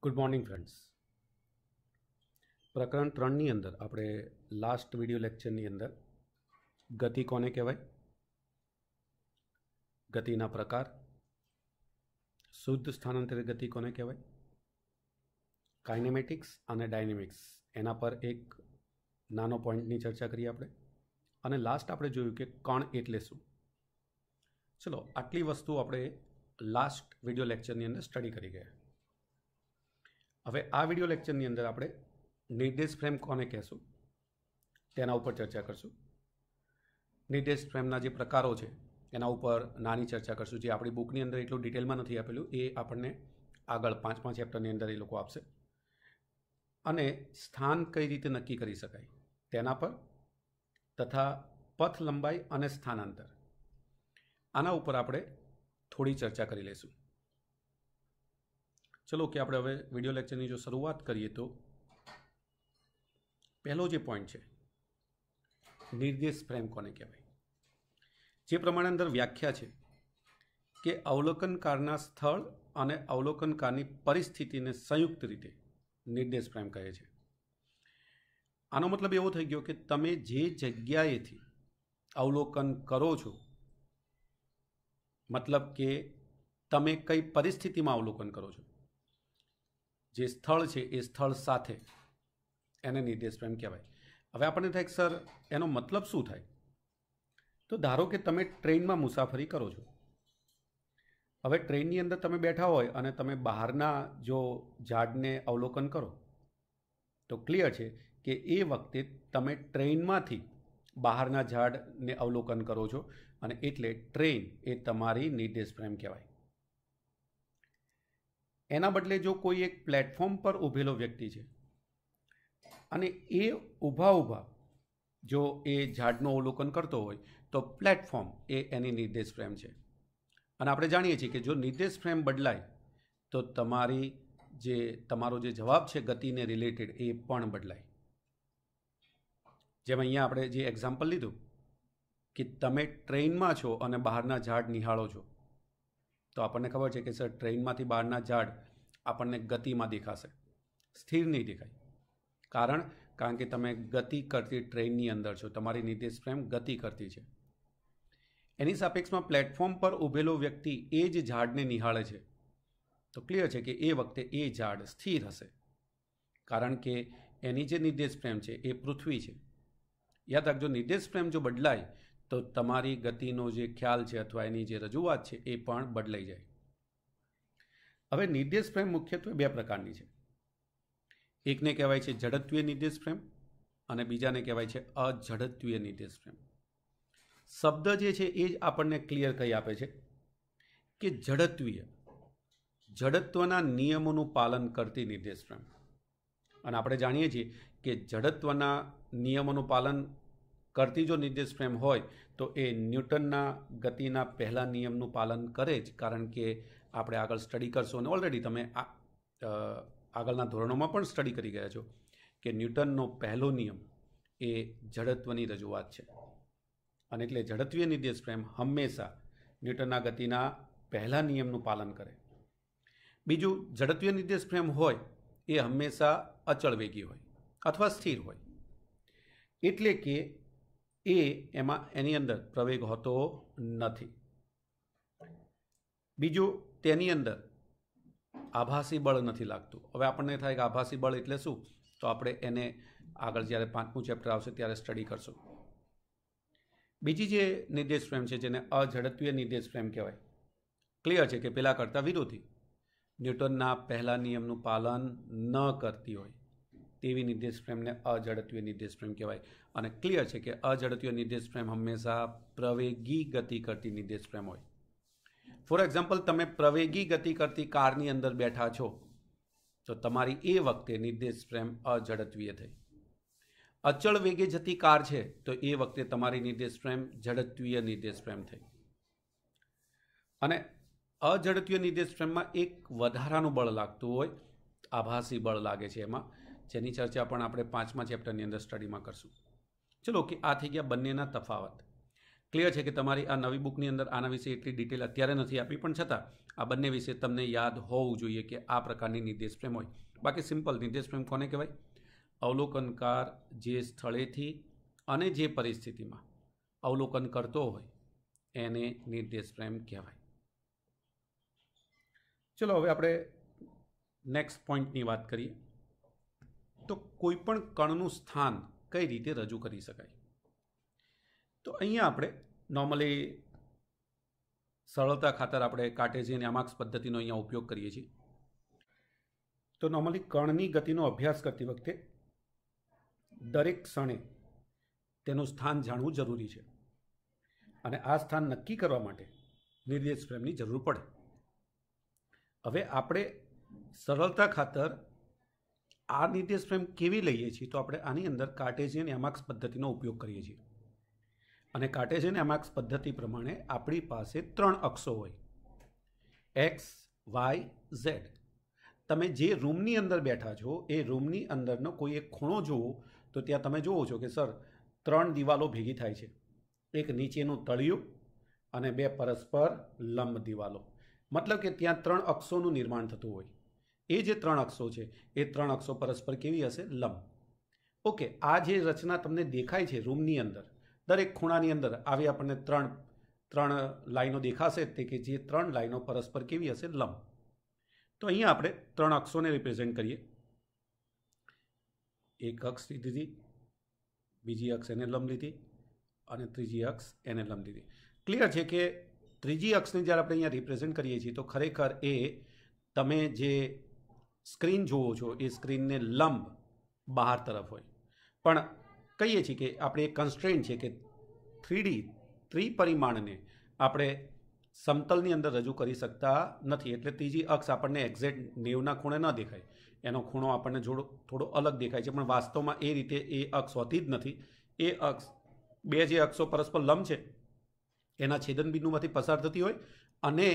Good morning friends. પ્રકરણ 3ની અંદર આપણે લાસ્ટ વિડીયો લેક્ચરની અંદર ગતિ કોને કહેવાય, ગતિના પ્રકાર, શુદ્ધ સ્થાનાંતરિત ગતિ કોને કહેવાય, કાઇનેમેટિક્સ અને ડાયનેમિક્સ એના પર એક નાનો પોઈન્ટની ચર્ચા કરીએ આપણે. અને લાસ્ટ આપણે જોયું કે કણ એટલે શું. ચલો, આટલી વસ્તુ આપણે લાસ્ટ વિડીયો લેક્ચરની અંદર સ્ટડી કરી ગયા. હવે આ વિડીયો લેક્ચરની અંદર આપણે નિર્દેશ ફ્રેમ કોને કહેશું તેના ઉપર ચર્ચા કરશું. નિર્દેશ ફ્રેમના જે પ્રકારો છે એના ઉપર નાની ચર્ચા કરશું, જે આપણી બુકની અંદર એટલું ડિટેલમાં નથી આપેલું, એ આપણને આગળ 5 ચેપ્ટરની અંદર એ લોકો આપશે. અને સ્થાન કઈ રીતે નક્કી કરી શકાય તેના પર, તથા પથ લંબાઈ અને સ્થાનાંતર, આના ઉપર આપણે થોડી ચર્ચા કરી લઈશું. ચલો કે આપણે હવે વિડીયો લેક્ચરની જો શરૂઆત કરીએ તો પહેલો જે પોઈન્ટ છે, નિર્દેશ ફ્રેમ કોને કહેવાય. જે પ્રમાણે અંદર વ્યાખ્યા છે કે અવલોકનકારના સ્થળ અને અવલોકનકારની પરિસ્થિતિને સંયુક્ત રીતે નિર્દેશ ફ્રેમ કહે છે. આનો મતલબ એવો થઈ ગયો કે તમે જે જગ્યાએથી અવલોકન કરો છો, મતલબ કે તમે કઈ પરિસ્થિતિમાં અવલોકન કરો છો, જે સ્થળ છે એ સ્થળ સાથે એને નિર્દેશ ફ્રેમ કહેવાય. હવે આપણને થાય સર એનો મતલબ શું થાય? તો ધારો કે તમે ટ્રેનમાં મુસાફરી કરો છો. હવે ટ્રેનની અંદર તમે બેઠા હોય અને તમે બહારના જો ઝાડને અવલોકન કરો તો ક્લિયર છે કે એ વખતે તમે ટ્રેનમાંથી બહારના ઝાડને અવલોકન કરો છો, અને એટલે ટ્રેન એ તમારી નિર્દેશ ફ્રેમ કહેવાય. એના બદલે જો કોઈ એક પ્લેટફોર્મ પર ઊભેલો વ્યક્તિ છે અને એ ઊભા જો એ ઝાડનું અવલોકન કરતો હોય તો પ્લેટફોર્મ એ એની નિર્દેશ ફ્રેમ છે. અને આપણે જાણીએ છીએ કે જો નિર્દેશ ફ્રેમ બદલાય તો તમારો જે જવાબ છે ગતિને રિલેટેડ એ પણ બદલાય. જેમ અહીંયા આપણે જે એક્ઝામ્પલ લીધું કે તમે ટ્રેનમાં છો અને બહારના ઝાડ નિહાળો છો, તો આપણને ખબર છે કે સર ટ્રેનમાંથી બહારના ઝાડ આપણને ગતિમાં દેખાશે, સ્થિર નહીં દેખાય. કારણ કે તમે ગતિ કરતી ટ્રેનની અંદર છો, તમારી નિર્દેશ ફ્રેમ ગતિ કરતી છે. એની સાપેક્ષમાં પ્લેટફોર્મ પર ઊભેલો વ્યક્તિ એ જ ઝાડને નિહાળે છે, તો ક્લિયર છે કે એ વખતે એ ઝાડ સ્થિર હશે, કારણ કે એની જે નિર્દેશ ફ્રેમ છે એ પૃથ્વી છે. યાદ રાખજો, નિર્દેશ ફ્રેમ જો બદલાય તો તમારી ગતિનો જે ખ્યાલ છે અથવા એની જે રજૂઆત છે એ પણ બદલાઈ જાય. હવે નિર્દેશ ફ્રેમ મુખ્યત્વે 2 પ્રકારની છે. એકને કહેવાય છે ઝડત્વીય નિર્દેશ ફ્રેમ અને બીજાને કહેવાય છે અઝડત્વીય નિર્દેશ ફ્રેમ. શબ્દ જે છે એ જ આપણને ક્લિયર કહી આપે છે કે ઝડત્વીય, જડત્વના નિયમોનું પાલન કરતી નિર્દેશ ફ્રેમ. અને આપણે જાણીએ છીએ કે જડત્વના નિયમોનું પાલન કરતી જો નિર્દેશ ફ્રેમ હોય તો એ ન્યૂટનના ગતિના પહેલા નિયમનું પાલન કરે જ, કારણ કે આપણે આગળ સ્ટડી કરશો અને ઓલરેડી તમે આગળના ધોરણોમાં પણ સ્ટડી કરી ગયા છો કે ન્યૂટનનો પહેલો નિયમ એ જડત્વની રજૂઆત છે. અને એટલે ઝડત્વીય નિર્દેશ ફ્રેમ હંમેશા ન્યૂટનના ગતિના પહેલા નિયમનું પાલન કરે. બીજું, ઝડત્વીય નિર્દેશ ફ્રેમ હોય એ હંમેશા અચળ વેગી હોય અથવા સ્થિર હોય, એટલે કે એની અંદર પ્રવેગ હોતો નથી. બીજું, તેની અંદર આભાસી બળ નથી લાગતું. હવે આપણને થાય કે આભાસી બળ એટલે શું, તો આપણે એને આગળ જ્યારે 5મું ચેપ્ટર આવશે ત્યારે સ્ટડી કરશું. બીજી જે નિર્દેશ ફ્રેમ છે જેને અઝડત્વીય નિર્દેશ ફ્રેમ કહેવાય, ક્લિયર છે કે પેલા કરતાં વિરોધી, ન્યૂટનના પહેલા નિયમનું પાલન ન કરતી હોય તેવી નિર્દેશ ફ્રેમને અઝડત્વીય નિર્દેશ ફ્રેમ કહેવાય. અને ક્લિયર છે કે અઝડત્વીય નિર્દેશ ફ્રેમ હંમેશા પ્રવેગી ગતિ કરતી નિર્દેશ ફ્રેમ હોય. ફોર એક્ઝામ્પલ, તમે પ્રવેગી ગતિ કરતી કારની અંદર બેઠા છો તો તમારી એ વખતે નિર્દેશ ફ્રેમ અઝડત્વીય થઈ. અચળ વેગે જતી કાર છે તો એ વખતે તમારી નિર્દેશ ફ્રેમ ઝડત્વીય નિર્દેશ ફ્રેમ થઈ. અને અઝડત્વીય નિર્દેશ ફ્રેમમાં એક વધારાનું બળ લાગતું હોય, આભાસી બળ લાગે છે એમાં, જેની ચર્ચા પણ આપણે 5મા ચેપ્ટરની અંદર સ્ટડીમાં કરશું. ચલો કે આ થઈ ગયા બંનેના તફાવત. ક્લિયર છે કે તમારી આ નવી બુકની અંદર આના વિશે એટલી ડિટેલ અત્યારે નથી આપી, પણ છતાં આ બંને વિશે તમને યાદ હોવું જોઈએ કે આ પ્રકારની નિર્દેશ ફ્રેમ હોય. બાકી સિમ્પલ નિર્દેશ ફ્રેમ કોને કહેવાય? અવલોકનકાર જે સ્થળેથી અને જે પરિસ્થિતિમાં અવલોકન કરતો હોય એને નિર્દેશ ફ્રેમ કહેવાય. ચલો હવે આપણે નેક્સ્ટ પોઈન્ટની વાત કરીએ. તો કોઈ પણ કણનું સ્થાન કઈ રીતે રજૂ કરી શકાય? તો અહીંયા આપણે નોર્મલી સરળતા ખાતર આપણે કાર્ટેશિયન યામાક્સ પદ્ધતિનો અહીંયા ઉપયોગ કરીએ છીએ. તો નોર્મલી કણની ગતિનો અભ્યાસ કરતી વખતે દરેક ક્ષણે તેનું સ્થાન જાણવું જરૂરી છે અને આ સ્થાન નક્કી કરવા માટે નિર્દેશ ફ્રેમની જરૂર પડે. હવે આપણે સરળતા ખાતર આ નિર્દેશ ફ્રેમ કેવી લઈએ છીએ? તો આપણે આની અંદર કાર્ટેશિયન યામાક્સ પદ્ધતિનો ઉપયોગ કરીએ છીએ અને કાર્ટેશિયન યામાક્સ પદ્ધતિ પ્રમાણે આપણી પાસે 3 અક્ષો હોય, એક્સ, વાય, ઝેડ. તમે જે રૂમની અંદર બેઠા છો એ રૂમની અંદરનો કોઈ એક ખૂણો જુઓ તો ત્યાં તમે જુઓ છો કે સર 3 દિવાલો ભેગી થાય છે, એક નીચેનું તળિયું અને 2 પરસ્પર લંબ દિવાલો. મતલબ કે ત્યાં 3 અક્ષોનું નિર્માણ થતું હોય. એ જે 3 અક્ષો છે એ 3 અક્ષો પરસ્પર કેવી હશે? લંબ. ઓકે, આ જે રચના તમને દેખાય છે રૂમની અંદર, દરેક ખૂણાની અંદર આવી આપણને ત્રણ લાઈનો દેખાશે તે કે જે 3 લાઈનો પરસ્પર કેવી હશે? લંબ. તો અહીંયા આપણે 3 અક્ષોને રિપ્રેઝેન્ટ કરીએ. એક અક્ષ લીધી, બીજી અક્ષ એને લંબ લીધી અને ત્રીજી અક્ષ એને લંબ લીધી. ક્લિયર છે કે ત્રીજી અક્ષને જ્યારે આપણે અહીંયા રિપ્રેઝેન્ટ કરીએ છીએ તો ખરેખર એ તમે જે સ્ક્રીન જુઓ છો એ સ્ક્રીનને લંબ બહાર તરફ હોય, પણ કહીએ છીએ કે આપણે એક કન્સ્ટ્રેન્ટ છે કે 3D ત્રિપરિમાણને આપણે સમતલની અંદર રજૂ કરી શકતા નથી. એટલે ત્રીજી અક્ષ આપણને એક્ઝેક્ટ 90ના ખૂણે ન દેખાય, એનો ખૂણો આપણને થોડો અલગ દેખાય છે, પણ વાસ્તવમાં એ રીતે એ અક્ષ હોતી જ નથી. એ અક્ષ 2 જે અક્ષો પરસ્પર લંબ છે એના છેદનબિંદુમાંથી પસાર થતી હોય અને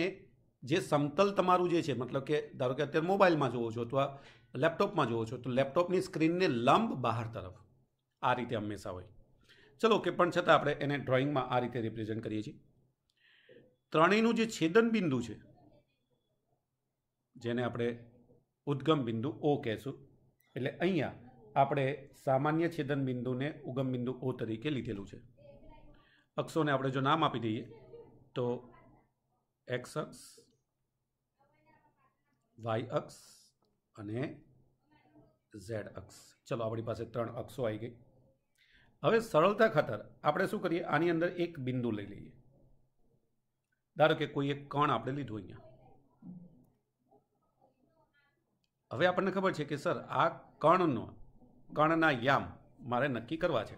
જે સમતલ તમારું જે છે, મતલબ કે ધારો કે અત્યારે મોબાઈલમાં જુઓ છો અથવા લેપટોપમાં જુઓ છો તો લેપટોપની સ્ક્રીનને લંબ બહાર તરફ આ રીતે હંમેશા હોય. ચલો કે પણ છતાં આપણે એને ડ્રોઈંગમાં આ રીતે રિપ્રેઝેન્ટ કરીએ છીએ. ત્રણેયનું જે છેદન બિંદુ છે જેને આપણે ઉદ્ગમ બિંદુ ઓ કહેશું, એટલે અહીંયા આપણે સામાન્ય છેદન બિંદુને ઉગમ બિંદુ ઓ તરીકે લીધેલું છે. અક્ષોને આપણે જો નામ આપી દઈએ તો એક્સ અક્ષ, વાય અક્ષ અને ઝેડ અક્ષ. ચલો આપણી પાસે 3 અક્ષો આવી ગઈ. હવે સરળતા ખાતર આપણે શું કરીએ? આની અંદર એક બિંદુ લઈ લઈએ. ધારો કે કોઈ એક કણ આપણે લીધું અહીંયા. હવે આપણને ખબર છે કે સર આ કણના યામ મારે નક્કી કરવા છે.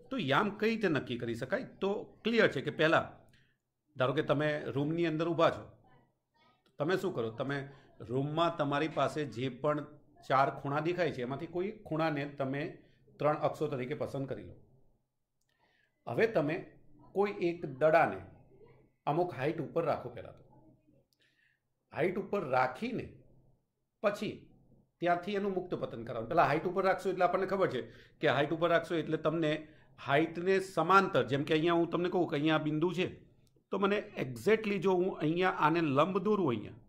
તો યામ કઈ રીતે નક્કી કરી શકાય? તો ક્લિયર છે કે પહેલાં ધારો કે તમે રૂમની અંદર ઊભા છો, તમે શું કરો? તમે રૂમમાં તમારી પાસે જે પણ 4 ખૂણા દેખાય છે એમાંથી કોઈ ખૂણાને તમે 3 અક્ષો તરીકે પસંદ કરી લો. હવે તમે કોઈ એક દડાને અમુક હાઈટ ઉપર રાખો. પહેલાં તો હાઈટ ઉપર રાખીને પછી ત્યાંથી એનું મુક્ત પતન કરાવો. પહેલાં હાઈટ ઉપર રાખશો એટલે આપણને ખબર છે કે હાઈટ ઉપર રાખશો એટલે તમને હાઈટને સમાંતર, જેમ કે અહીંયા હું તમને કહું કે અહીંયા બિંદુ છે તો મને એક્ઝેક્ટલી જો હું અહીંયા આને લંબ દોરું અહીંયા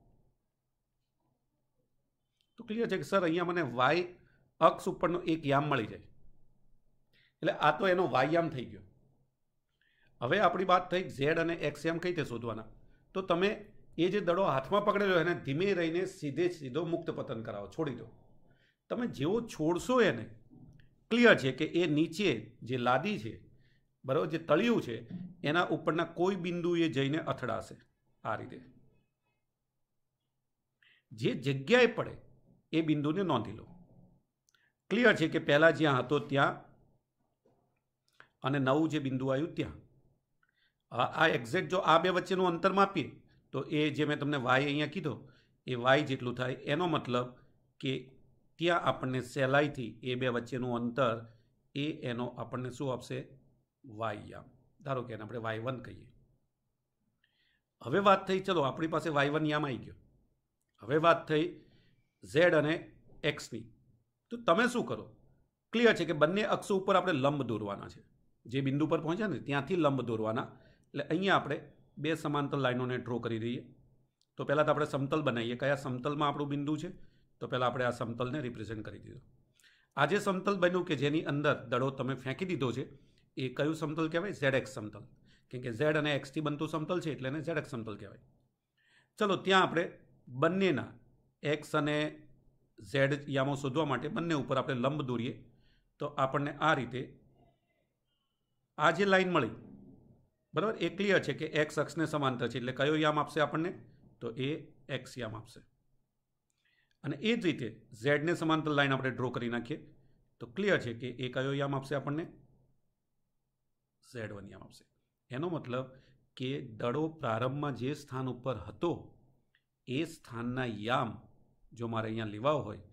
તો ક્લિયર છે કે સર અહીંયા મને વાય અક્ષ ઉપરનો એક યામ મળી જાય. એટલે આ તો એનો વાય યામ થઈ ગયો. હવે આપણી વાત થઈ ઝેડ અને એક્સ યામ કઈ રીતે શોધવાના? તો તમે એ જે દડો હાથમાં પકડેલો એને ધીમે રહીને સીધો મુક્ત પતન કરાવો, છોડી દો. તમે જેવો છોડશો એને ક્લિયર છે કે એ નીચે જે લાદી છે બરાબર, જે તળિયું છે એના ઉપરના કોઈ બિંદુએ જઈને અથડાશે. આ રીતે જે જગ્યાએ પડે એ બિંદુને નોંધી લો. ક્લિયર છે કે પહેલાં જ્યાં હતો ત્યાં અને નવું જે બિંદુ આવ્યું ત્યાં. આ એક્ઝેક્ટ જો આ બે વચ્ચેનું અંતર માપીએ તો એ જે મેં તમને વાય અહીંયા કીધો એ વાય જેટલું થાય. એનો મતલબ કે ત્યાં આપણને સહેલાઈથી એ બે વચ્ચેનું અંતર એનો આપણને શું આપશે? વાય યામ. ધારો કે એને આપણે y1 કહીએ. હવે વાત થઈ, ચલો આપણી પાસે y1 યામ આવી ગયો. હવે વાત થઈ z અને x ની. તો તમે શું કરો? ક્લિયર છે કે બંને અક્ષો ઉપર આપણે લંબ દોરવાના છે. જે બિંદુ પર પહોંચ્યા ને ત્યાંથી લંબ દોરવાના. એટલે અહીંયા આપણે બે સમાંતર લાઈનોને ડ્રો કરી દઈએ. તો પહેલાં તો આપણે સમતલ બનાવીએ. કયા સમતલમાં આપણું બિંદુ છે? તો પહેલાં આપણે આ સમતલને રિપ્રેઝેન્ટ કરી દીધું. આ જે સમતલ બન્યું કે જેની અંદર દડો તમે ફેંકી દીધો છે એ કયું સમતલ કહેવાય? ZX સમતલ. કેમ કે Z અને X થી બનતું સમતલ છે એટલે એને ZX સમતલ કહેવાય. ચલો ત્યાં આપણે બંનેના X અને Z યામો શોધવા માટે બંને ઉપર આપણે લંબ દોરીએ. તો આપણને આ રીતે આ જે લાઈન મળી, બરાબર, એ ક્લિયર છે કે X અક્ષને સમાંતર છે એટલે કયો યામ આપશે આપણને? તો એ X યામ આપશે. અને એ જ રીતે ઝેડને સમાંતર લાઈન આપણે ડ્રો કરી નાખીએ તો ક્લિયર છે કે એ કયો યામ આપશે આપણને? Z1 યામ આપશે. એનો મતલબ કે દડો પ્રારંભમાં જે સ્થાન ઉપર હતો એ સ્થાનના યામ જો મારે અહીંયા લેવા હોય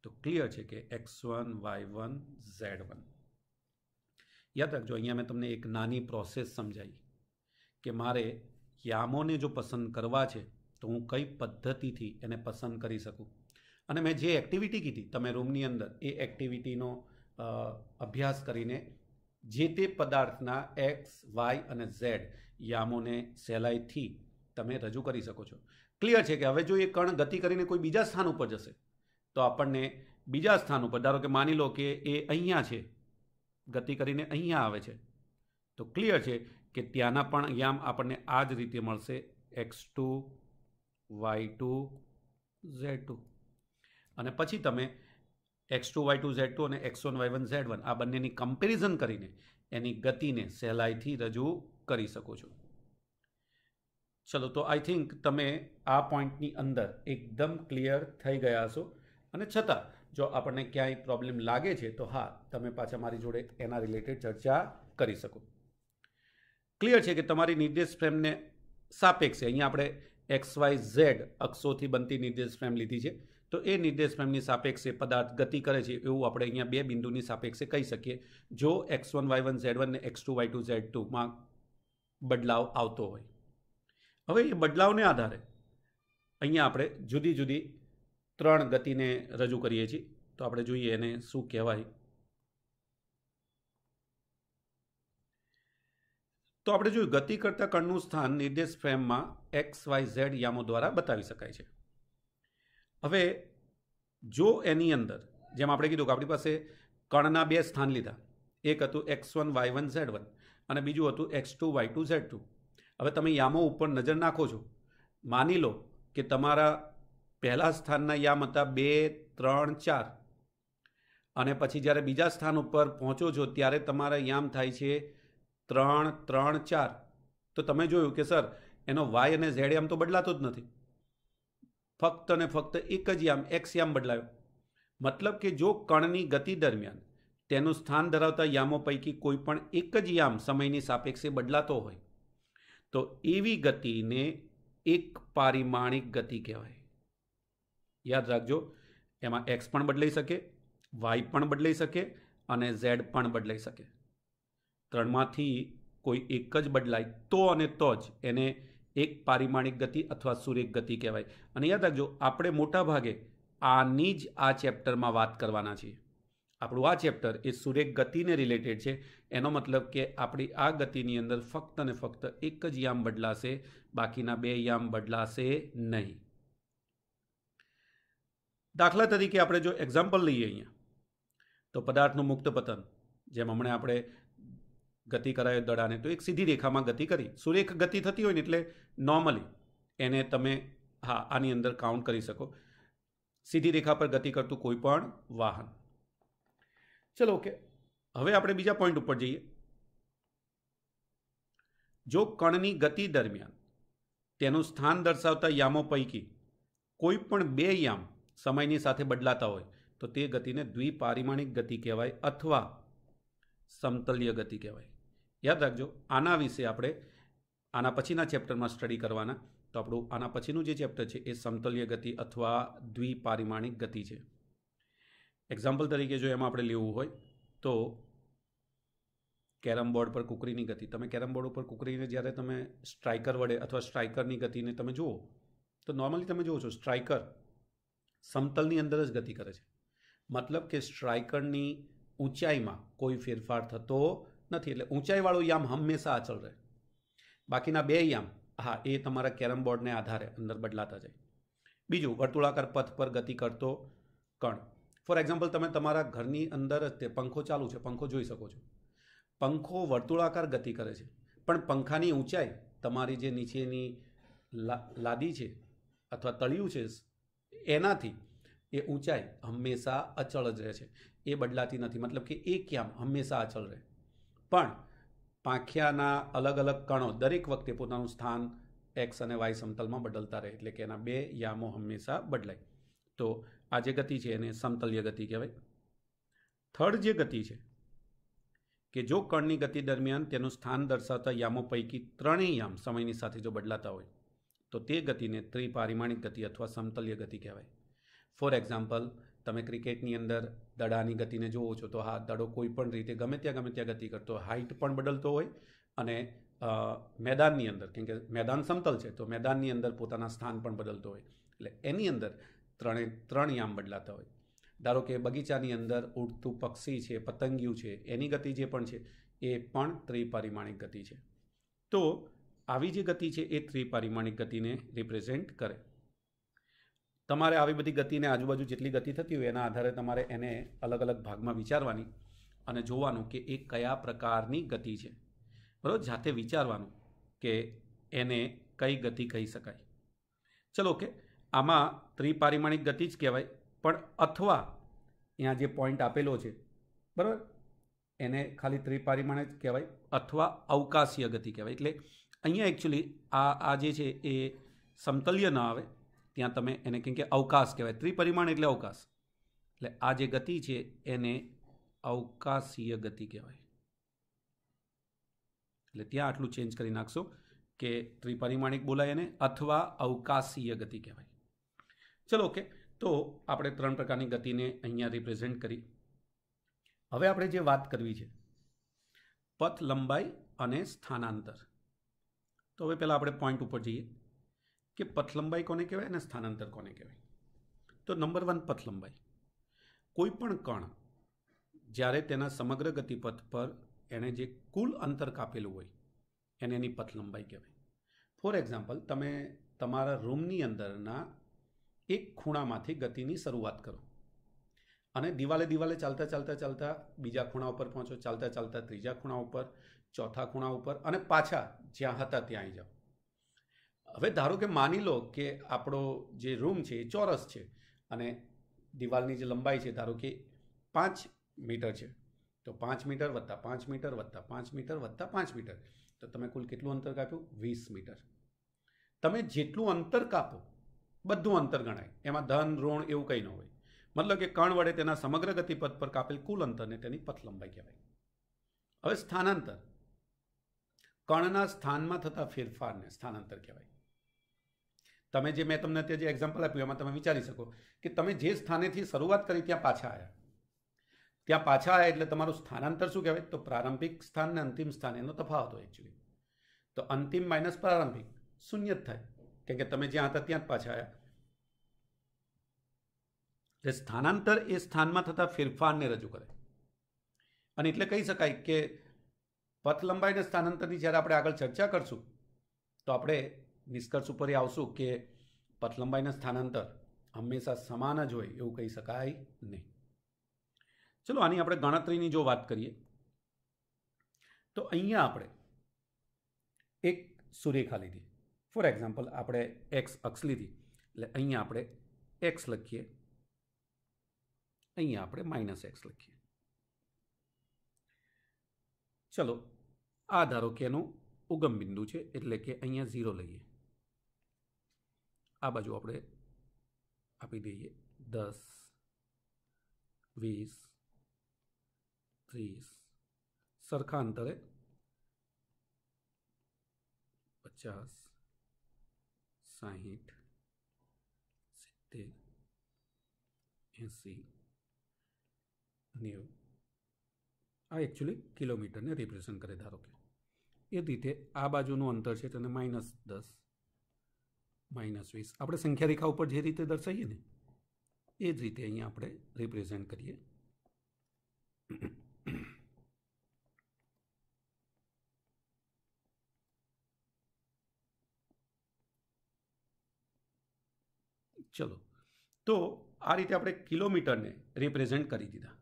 તો ક્લિયર છે કે X1, Y1, Z1. યાદ રાખજો, અહીંયા મેં તમને એક નાની પ્રોસેસ સમજાવી કે મારે યામોને જો પસંદ કરવા છે તો હું કઈ પદ્ધતિથી એને પસંદ કરી શકું. અને મેં જે એક્ટિવિટી કીધી તમે રૂમની અંદર એ એક્ટિવિટીનો અભ્યાસ કરીને જે તે પદાર્થના X, Y અને Z યામોને સહેલાઈથી તમે રજૂ કરી શકો છો. ક્લિયર છે કે હવે જો એ કણ ગતિ કરીને કોઈ બીજા સ્થાન ઉપર જશે તો આપણને બીજા સ્થાન ઉપર, ધારો કે માની લો કે એ અહીંયા છે, ગતિ કરીને અહીંયા આવે છે, તો ક્લિયર છે કે ત્યાંના પણ યામ આપણને આ જ રીતે મળશે, X2, Y2, Z2. અને પછી તમે X2, Y2, Z2 અને X1, Y1, Z1 આ બંનેની કમ્પેરિઝન કરીને એની ગતિને સહેલાઈથી રજૂ કરી શકો છો. ચલો, તો આઈ થિંક તમે આ પોઈન્ટની અંદર એકદમ ક્લિયર થઈ ગયા હશો. અને છતાં જો આપણને ક્યાંય પ્રોબ્લેમ લાગે છે તો હા, તમે પાછા મારી જોડે એના રિલેટેડ ચર્ચા કરી શકો. ક્લિયર છે કે તમારી નિર્દેશ ફ્રેમને સાપેક્ષે અહીંયા આપણે XYZ અક્ષોથી બનતી નિર્દેશ ફ્રેમ લીધી છે. તો એ નિર્દેશ ફ્રેમની સાપેક્ષે પદાર્થ ગતિ કરે છે એવું આપણે અહીંયા બે બિંદુની સાપેક્ષે કહી શકીએ જો X1, Y1, Z1 ને X2, Y2, Z2 માં બદલાવ આવતો હોય. હવે એ બદલાવને આધારે અહીંયા આપણે જુદી જુદી ત્રણ ગતિને રજૂ કરીએ છીએ. તો આપણે જોઈએ એને શું કહેવાય. તો આપણે જોયું ગતિ કરતા કણનું સ્થાન નિર્દેશ ફ્રેમમાં XYZ યામો દ્વારા બતાવી શકાય છે. હવે જો એની અંદર જેમ આપણે કીધું કે આપણી પાસે કણના બે સ્થાન લીધા, એક હતું X1, Y1, Z1 અને બીજું હતું X2, Y2, Z2. હવે તમે યામો ઉપર નજર નાખો છો, માની લો કે તમારા પહેલા સ્થાનના યામ હતા 2, 3, 4 અને પછી જ્યારે બીજા સ્થાન ઉપર પહોંચો છો ત્યારે તમારા યામ થાય છે 3, 3, 4. તો તમે જોયું કે સર એનો Y અને Z યામ તો બદલાતો જ નથી, ફક્ત ને ફક્ત એક જ યામ X યામ બદલાયો. મતલબ કે જો કણની ગતિ દરમિયાન તેનું સ્થાન ધરાવતા યામો પૈકી કોઈ પણ એક જ યામ સમયની સાપેક્ષે બદલાતો હોય તો એવી ગતિને એક પારિમાણિક ગતિ કહેવાય. યાદ રાખજો, એમાં X પણ બદલાઈ શકે, Y પણ બદલાઈ શકે અને Z પણ બદલાઈ શકે. ત્રણમાંથી કોઈ એક જ બદલાય તો અને તો જ એને એક પારિમાણિક ગતિ અથવા સુરેખ ગતિ કહેવાય. અને યાદ રાખજો, આપણે મોટા ભાગે આની જ આ ચેપ્ટરમાં વાત કરવાના છીએ. આપણું આ ચેપ્ટર એ સુરેખ ગતિને રિલેટેડ છે. એનો મતલબ કે આપણી આ ગતિની અંદર ફક્ત ને ફક્ત એક જ યામ બદલાશે, બાકીના બે યામ બદલાશે નહીં. દાખલા તરીકે આપણે જો એક્ઝામ્પલ લઈએ અહીંયા, તો પદાર્થનું મુક્ત પતન, જેમ હમણાં આપણે ગતિ કરાયો દડાને, તો એક સીધી રેખામાં ગતિ કરી, સુરેખ ગતિ થતી હોય ને એટલે નોર્મલી એને તમે આની અંદર કાઉન્ટ કરી શકો, સીધી રેખા પર ગતિ કરતું કોઈ પણ વાહન. ચલો ઓકે, હવે આપણે બીજા પોઈન્ટ ઉપર જઈએ. જો કણની ગતિ દરમિયાન તેનું સ્થાન દર્શાવતા યામો પૈકી કોઈ પણ બે યામ સમયની સાથે બદલાતા હોય તો તે ગતિને દ્વિપારિમાણિક ગતિ કહેવાય અથવા સમતલ્ય ગતિ કહેવાય. યાદ રાખજો, આના વિશે આપણે આના પછીના ચેપ્ટરમાં સ્ટડી કરવાના. તો આપણું આના પછીનું જે ચેપ્ટર છે એ સમતલ્ય ગતિ અથવા દ્વિપારિમાણિક ગતિ છે. એક્ઝામ્પલ તરીકે જો એમાં આપણે લેવું હોય તો કેરમ બોર્ડ પર કુકરીની ગતિ, તમે કેરમ બોર્ડ ઉપર કુકરીને જ્યારે તમે સ્ટ્રાઇકર વડે અથવા સ્ટ્રાઇકરની ગતિને તમે જુઓ તો નોર્મલી તમે જુઓ છો સ્ટ્રાઇકર સમતલની અંદર જ ગતિ કરે છે. મતલબ કે સ્ટ્રાઇકરની ઊંચાઈમાં કોઈ ફેરફાર થતો નથી, એટલે ઊંચાઈવાળું યામ હંમેશા અચળ રહે. બાકીના બે યામ હા એ તમારા કેરમ બોર્ડને આધારે અંદર બદલાતા જાય. બીજું, વર્તુળાકાર પથ પર ગતિ કરતો કણ. ફોર એક્ઝામ્પલ, તમે તમારા ઘરની અંદર જ તે પંખો ચાલુ છે, પંખો જોઈ શકો છો. પંખો વર્તુળાકાર ગતિ કરે છે, પણ પંખાની ઊંચાઈ તમારી જે નીચેની લાદી છે અથવા તળિયું છે એનાથી એ ઊંચાઈ હંમેશા અચળ જ રહે છે, એ બદલાતી નથી. મતલબ કે એક યામ હંમેશા અચળ રહે. પણ પાંખિયાના અલગ અલગ કણો દરેક વખતે પોતાનું સ્થાન એક્સ અને વાય સમતલમાં બદલતા રહે, એટલે કે એના બે યામો હંમેશા બદલાય. તો આ જે ગતિ છે એને સમતલ્ય ગતિ કહેવાય. થર્ડ જે ગતિ છે કે જો કણની ગતિ દરમિયાન તેનું સ્થાન દર્શાવતા યામો પૈકી ત્રણેય યામ સમયની સાથે જો બદલાતા હોય તો તે ગતિને ત્રિપારિમાણિક ગતિ અથવા સમતલ્ય ગતિ કહેવાય. ફોર એક્ઝામ્પલ, તમે ક્રિકેટની અંદર દડાની ગતિને જોવો છો તો હા, દડો કોઈ પણ રીતે ગમે ત્યાં ગતિ કરતો હોય, હાઇટ પણ બદલતો હોય અને મેદાનની અંદર, કેમ કે મેદાન સમતલ છે તો મેદાનની અંદર પોતાના સ્થાન પણ બદલતો હોય, એટલે એની અંદર ત્રણ યામ બદલાતા હોય. ધારો કે બગીચાની અંદર ઉડતું પક્ષી છે, પતંગિયું છે, એની ગતિ જે પણ છે એ પણ ત્રિપારિમાણિક ગતિ છે. તો આવી જે ગતિ છે એ ત્રિપારિમાણિક ગતિને રિપ્રેઝેન્ટ કરે. તમારે આવી બધી ગતિને આજુબાજુ જેટલી ગતિ થતી હોય એના આધારે તમારે એને અલગ અલગ ભાગમાં વિચારવાની અને જોવાનું કે એ કયા પ્રકારની ગતિ છે. બરાબર, જાતે વિચારવાનું કે એને કઈ ગતિ કહી શકાય. ચલો ઓકે, આમાં ત્રિપારિમાણિક ગતિ જ કહેવાય, પણ અથવા અહીંયા જે પોઈન્ટ આપેલો છે બરાબર, એને ખાલી ત્રિપારિમાણિક કહેવાય અથવા અવકાશીય ગતિ કહેવાય. એટલે અહીંયા એકચ્યુઅલી આ જે છે એ સમતલ્ય ન આવે, ત્યાં તમે એને કેમ કે અવકાશ કહેવાય. ત્રિપરિમાણ એટલે અવકાશ, એટલે આ જે ગતિ છે એને અવકાશીય ગતિ કહેવાય. એટલે ત્યાં આટલું ચેન્જ કરી નાખશો કે ત્રિપરિમાણિક બોલાય એને અથવા અવકાશીય ગતિ કહેવાય. ચલો ઓકે, તો આપણે ત્રણ પ્રકારની ગતિને અહીંયા રિપ્રેઝેન્ટ કરી. હવે આપણે જે વાત કરવી છે પથ લંબાઈ અને સ્થાનાંતર. તો હવે પહેલાં આપણે પોઈન્ટ ઉપર જઈએ કે પથ લંબાઈ કોને કહેવાય અને સ્થાનાંતર કોને કહેવાય. તો નંબર 1, પથ લંબાઈ. કોઈ પણ કણ જ્યારે તેના સમગ્ર ગતિપથ પર એણે જે કુલ અંતર કાપેલું હોય એને એની પથ લંબાઈ કહેવાય. ફોર એક્ઝામ્પલ, તમે તમારા રૂમની અંદરના એક ખૂણામાંથી ગતિની શરૂઆત કરો અને દિવાલે ચાલતા બીજા ખૂણા ઉપર પહોંચો, ચાલતા ત્રીજા ખૂણા ઉપર, ચોથા ખૂણા ઉપર અને પાછા જ્યાં હતા ત્યાં આવી જાઓ. હવે ધારો કે માની લો કે આપણો જે રૂમ છે એ ચોરસ છે અને દિવાલની જે લંબાઈ છે ધારો કે 5 મીટર છે, તો 5 મીટર વત્તા 5 મીટર વત્તા 5 મીટર વત્તા 5 મીટર, તો તમે કુલ કેટલું અંતર કાપ્યું? 20 મીટર. તમે જેટલું અંતર કાપો બધું અંતર ગણાય, એમાં ધન ઋણ એવું કંઈ ન હોય. મતલબ કે કણ વડે તેના સમગ્ર ગતિપથ પર કાપેલ કુલ અંતરને તેની પથ લંબાઈ કહેવાય. હવે સ્થાનાંતર, કણના સ્થાનમાં થતા ફેરફારને સ્થાનાંતર કહેવાય. તમે જે મેં તમને જે એક્ઝામ્પલ આપ્યું એમાં તમે વિચારી શકો કે તમે જે સ્થાનેથી શરૂઆત કરી ત્યાં પાછા આવ્યા એટલે તમારું સ્થાનાંતર શું કહેવાય? તો પ્રારંભિક સ્થાન અને અંતિમ સ્થાન એનો તફાવત હોય એકચ્યુઅલી. તો અંતિમ માઇનસ પ્રારંભિક શૂન્ય જ થાય, કેમ કે તમે જ્યાં હતા ત્યાં જ પાછા આવ્યા. એટલે સ્થાનાંતર એ સ્થાનમાં થતા ફેરફારને રજૂ કરે. અને એટલે કહી શકાય કે પથ લંબાઈ અને સ્થાનાંતરની જ્યારે આપણે આગળ ચર્ચા કરશું તો આપણે નિષ્કર્ષ ઉપર આવશું કે પથ લંબાઈ અને સ્થાનાંતર હંમેશા સમાન જ હોય એવું કહી શકાય નહીં. ચલો આની આપણે ગણતરીની જો વાત કરીએ તો અહીંયા આપણે એક સુરેખા લીધી. ફોર એક્ઝામ્પલ, આપણે એક્સ અક્ષ લીધી, એટલે અહીંયા આપણે એક્સ લખીએ, અહીંયા આપણે -x લખીએ. ચલો, આ ધારો કે એનું ઉગમ બિંદુ છે એટલે કે અહીંયા 0 લઈએ. આ બાજુ આપણે આપી દઈએ 10, 20, 30, સરખા અંતરે 50, 60, 70, 80, 90. આ એકચ્યુઅલી કિલોમીટરને રિપ્રેઝન્ટ કરે. ધારો કે એ રીતે આ બાજુનું અંતર છે તેને -10, -20 આપણે સંખ્યા રેખા ઉપર જે રીતે દર્શાવીએ ને એ જ રીતે અહીંયા આપણે રિપ્રેઝન્ટ કરીએ. ચલો, તો આ રીતે આપણે કિલોમીટરને રિપ્રેઝેન્ટ કરી દીધા.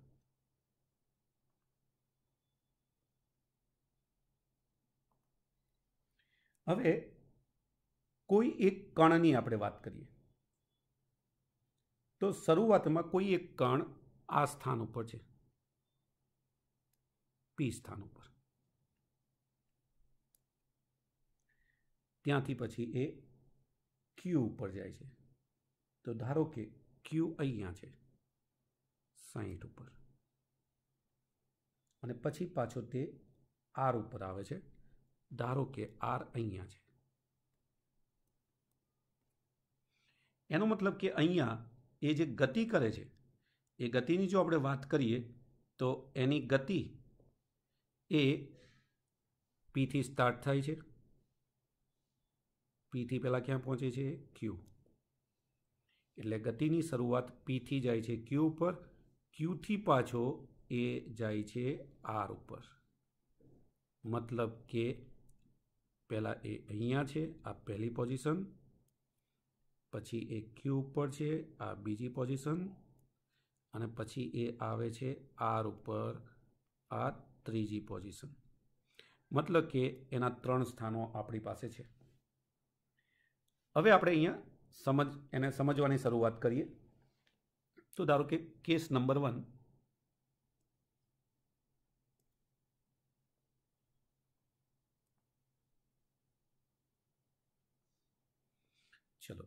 હવે કોઈ એક કણની આપણે વાત કરીએ. તો શરૂઆતમાં કોઈ એક કણ આ સ્થાન ઉપર છે, પી સ્થાન ઉપર. ત્યાંથી પછી એ ક્યુ ઉપર જાય છે. તો ધારો કે ક્યુ અહીંયા છે 60 ઉપર, અને પછી પાછો તે આર ઉપર આવે છે. ધારો કે આર અહીંયા છે. એનો મતલબ કે અહીંયા એ જે ગતિ કરે છે, એ ગતિની જો આપણે વાત કરીએ તો એની ગતિ એ પીથી સ્ટાર્ટ થાય છે. પીથી પહેલાં ક્યાં પહોંચે છે? ક્યુ. એટલે ગતિની શરૂઆત પીથી જાય છે ક્યુ ઉપર, ક્યુથી પાછો એ જાય છે આર ઉપર. મતલબ કે પહેલાં એ અહીંયા છે, આ પહેલી પોઝિશન, પછી એ ક્યુ ઉપર છે, આ બીજી પોઝિશન, અને પછી એ આવે છે આર ઉપર, આ ત્રીજી પોઝિશન. મતલબ કે એના 3 સ્થાનો આપણી પાસે છે. હવે આપણે અહીંયા એને સમજવાની શરૂઆત કરીએ. તો ધારો કે કેસ નંબર 1. ચલો,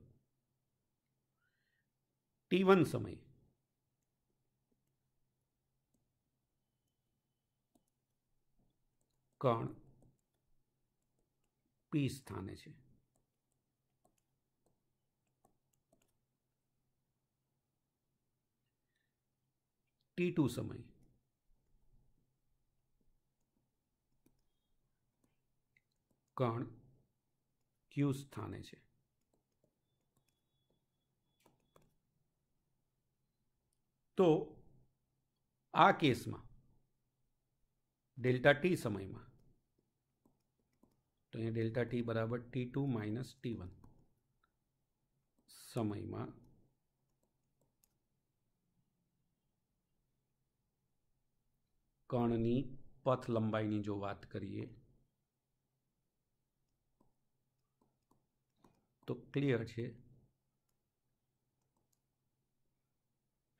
T1 સમય કણ પી સ્થાને છે. T2 સમય કણ ક્યુ સ્થાને છે. તો આ કેસમાં ડેલ્ટા ટી સમયમાં, તો અહીંયા ડેલ્ટા ટી બરાબર T2 માઇનસ T1 સમયમાં કણની પથ લંબાઈની જો વાત કરીએ તો ક્લિયર છે.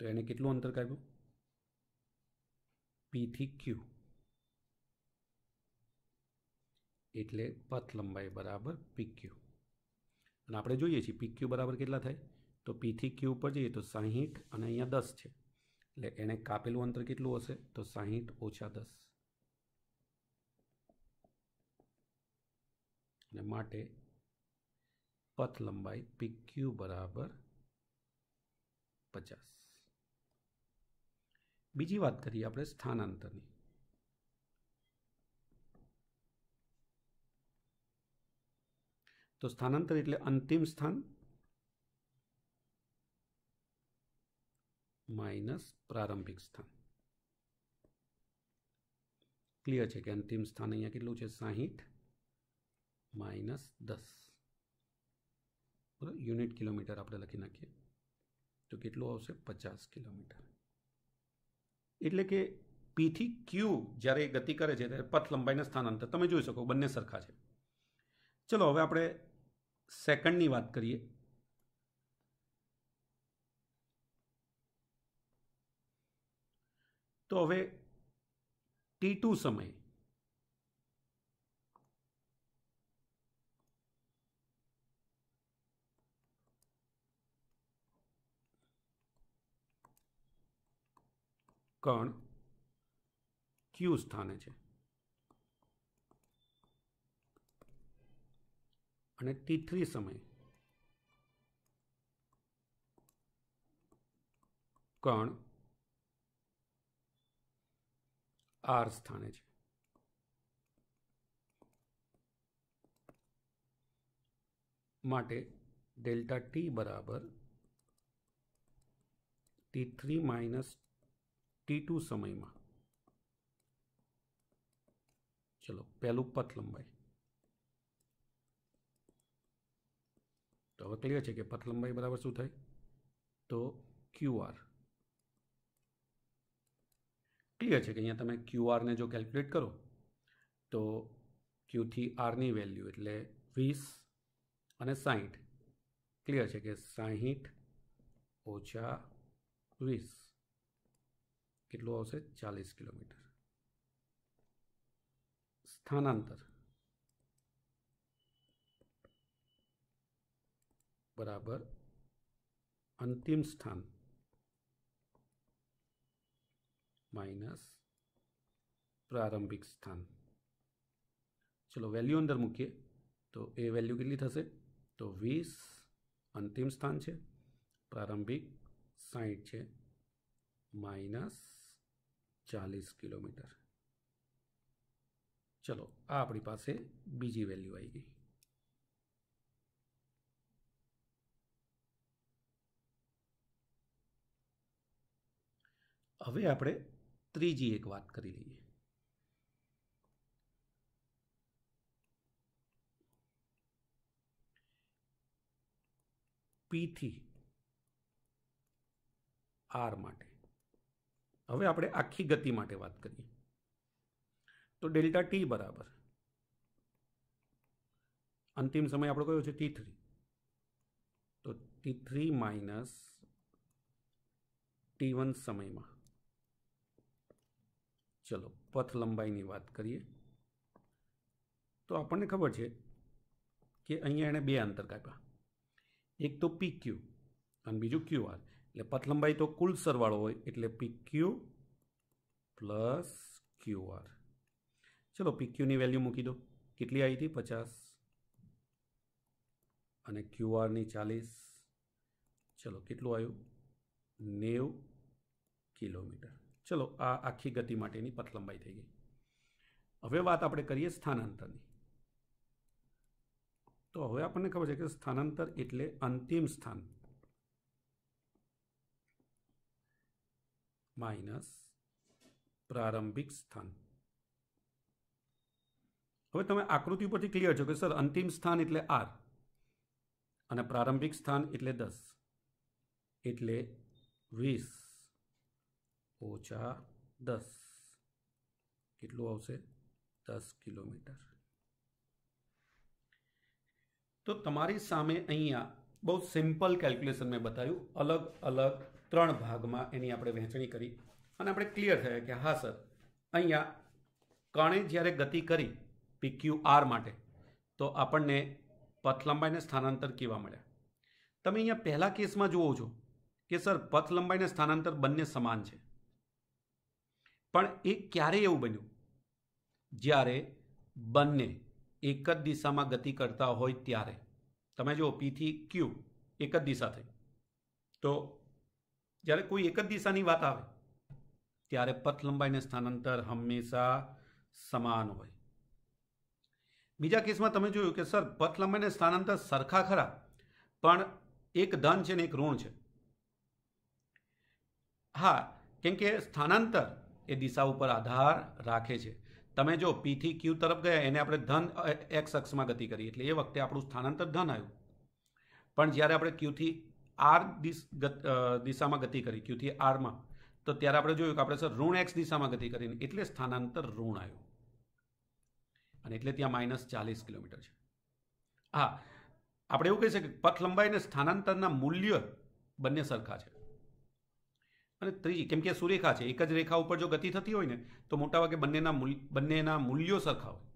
તો એને કેટલું અંતર કાપ્યું? પી થી ક્યુ. એટલે પથ લંબાઈ બરાબર PQ. અને આપણે જોઈએ છીએ PQ બરાબર કેટલા થાય? તો P થી Q ઉપર જઈએ તો 60 અને અહીંયા 10 છે. એટલે એને કાપેલું અંતર કેટલું હશે? તો 60 ઓછા 10. અને માટે પથ લંબાઈ PQ બરાબર 50. બીજી વાત કરીએ આપણે સ્થાનાંતરની. તો સ્થાનાંતર એટલે અંતિમ સ્થાન માઇનસ પ્રારંભિક સ્થાન. ક્લિયર છે કે અંતિમ સ્થાન અહીંયા કેટલું છે? 60 માઇનસ 10. બરાબર, યુનિટ કિલોમીટર આપણે લખી નાખીએ તો કેટલું આવશે? 50 કિલોમીટર. એટલે કે પી થી ક્યુ જ્યારે ગતિ કરે છે ત્યારે પથ લંબાઈના સ્થાનાંતર તમે જોઈ શકો બંને સરખા છે. ચલો, હવે આપણે સેકન્ડની વાત કરીએ. તો હવે T2 સમય કણ ક્યુ સ્થાને છે અને T3 સમય કણ આર સ્થાને છે. માટે ડેલ્ટા ટી બરાબર T3 માઇનસ T2 સમયમાં, ચલો પહેલું પથ લંબાઈ, તો તો હવે ક્લિયર છે કે પથ લંબાઈ બરાબર શું થાય? તો QR. ક્લિયર છે કે અહીંયા તમે QR ને જો કેલ્ક્યુલેટ કરો તો Q થી R ની વેલ્યુ એટલે 20 અને 60. ક્લિયર છે કે 60 ઓછા 20 કેટલું આવશે? 40 કિલોમીટર. સ્થાનાંતર બરાબર અંતિમ સ્થાન માઇનસ પ્રારંભિક સ્થાન. ચલો વેલ્યુ અંદર મૂકીએ તો એ વેલ્યુ કેટલી થશે? તો 20 અંતિમ સ્થાન છે, પ્રારંભિક 60 છે, માઇનસ 40 કિલોમીટર. ચલો આ આપણી પાસે બીજી વેલ્યુ આવી ગઈ. હવે આપણે ત્રીજી એક વાત કરી લઈએ. P થી R માટે. હવે આપણે આખી ગતિ માટે વાત કરીએ તો ડેલ્ટા T બરાબર અંતિમ સમય આપણો કયો છે? T3. તો T3 માઇનસ T1 સમયમાં. ચલો પથ લંબાઈની વાત કરીએ તો આપણને ખબર છે કે અહીંયા એણે બે અંતર કાપ્યા, એક તો PQ અને બીજું QR. એટલે પથ લંબાઈ તો કુલ સરવાળો હોય એટલે PQ પ્લસ QR. ચલો PQ ની વેલ્યુ મૂકી દો. કેટલી આવી હતી? 50 અને QR ની 40. ચલો કેટલું આવ્યું? 90 કિલોમીટર. ચલો આ આખી ગતિ માટેની પથ લંબાઈ થઈ ગઈ. હવે વાત આપણે કરીએ સ્થાનાંતરની. તો હવે આપણને ખબર છે કે સ્થાનાંતર એટલે અંતિમ સ્થાન માઇનસ પ્રારંભિક સ્થાન. હવે તમે આકૃતિ પરથી ક્લિયર છો કે સર અંતિમ સ્થાન એટલે R અને પ્રારંભિક સ્થાન એટલે 10 એટલે 20 ઓછા 10 કેટલું આવશે? 10 કિલોમીટર. તો તમારી સામે અહીંયા બહુ સિમ્પલ કેલ્ક્યુલેશન મેં બતાવ્યું. અલગ અલગ 3 ભાગમાં એની આપણે વહેંચણી કરી અને આપણે ક્લિયર થયા કે હા સર અહીંયા કણે જ્યારે ગતિ કરી PQR માટે તો આપણને પથ લંબાઈને સ્થાનાંતર કેવા મળ્યા. તમે અહીંયા પહેલા કેસમાં જુઓ છો કે સર પથ લંબાઈને સ્થાનાંતર બંને સમાન છે, પણ એ ક્યારે એવું બન્યું? જ્યારે બંને એક જ દિશામાં ગતિ કરતા હોય ત્યારે. તમે જુઓ P થી Q એક જ દિશા થઈ, તો જ્યારે કોઈ એક જ દિશાની વાત આવે ત્યારે પથ લંબાઈને સ્થાનાંતર હંમેશા સમાન હોય. બીજા કેસમાં તમે જોયું કે સર પથ લંબાઈને સ્થાનાંતર સરખા ખરા, પણ એક ધન છે ને એક ઋણ છે. હા, કેમ કે સ્થાનાંતર એ દિશા ઉપર આધાર રાખે છે. તમે જો P થી Q તરફ ગયા એને આપણે ધન x અક્ષમાં ગતિ કરી એટલે એ વખતે આપણું સ્થાનાંતર ધન આવ્યું. પણ જ્યારે આપણે Q થી R દિશામાં ગતિ કરી, Q થી R માં, તો ત્યારે આપણે જોયું કે આપણે સર ઋણ x દિશામાં ગતિ કરીને એટલે સ્થાનાંતર ઋણ આવ્યું અને એટલે ત્યાં -40 કિલોમીટર છે. હા, આપણે એવું કહી શકીએ કે પથ લંબાઈ અને સ્થાનાંતરના મૂલ્ય બંને સરખા છે. અને ત્રીજી, કેમ કે સુરેખા છે, એક જ રેખા ઉપર જો ગતિ થતી હોય ને તો મોટાભાગે બંનેના મૂલ્યો સરખા હોય.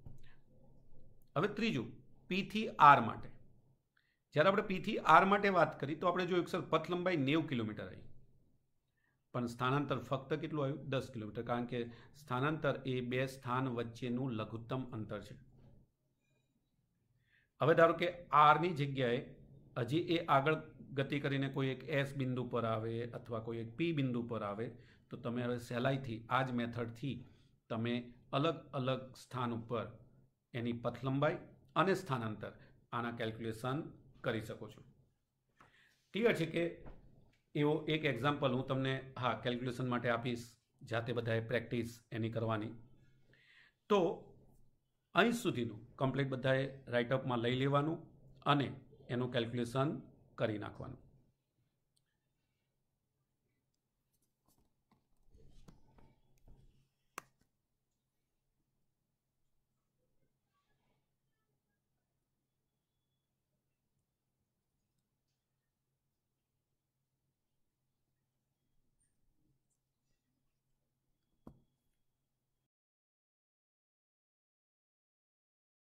હવે ત્રીજું, P થી R માટે. જ્યારે આપણે P થી R માટે વાત કરી તો આપણે જોયું કે સર પથ લંબાઈ 90 કિલોમીટર આવી, પણ સ્થાનાંતર ફક્ત કેટલું આવ્યું? 10 કિલોમીટર, કારણ કે સ્થાનાંતર એ બે સ્થાન વચ્ચેનું લઘુત્તમ અંતર છે. હવે ધારો કે R ની જગ્યાએ હજી એ આગળ ગતિ કરીને કોઈ એક S બિંદુ પર આવે અથવા કોઈ એક P બિંદુ પર આવે તો તમે હવે સહેલાઈથી આ જ મેથડથી તમે અલગ અલગ સ્થાન ઉપર એની પથ લંબાઈ અને સ્થાનાંતર આના કેલ્ક્યુલેશન કરી શકો છો. ક્લિયર છે કે એવો એક એક્ઝામ્પલ હું તમને કેલ્ક્યુલેશન માટે આપીશ, જાતે બધાએ પ્રેક્ટિસ એની કરવાની. તો અહીં સુધીનું કમ્પ્લીટ બધાએ રાઇટઅપમાં લઈ લેવાનું અને એનું કેલ્ક્યુલેશન કરી નાખવાનું.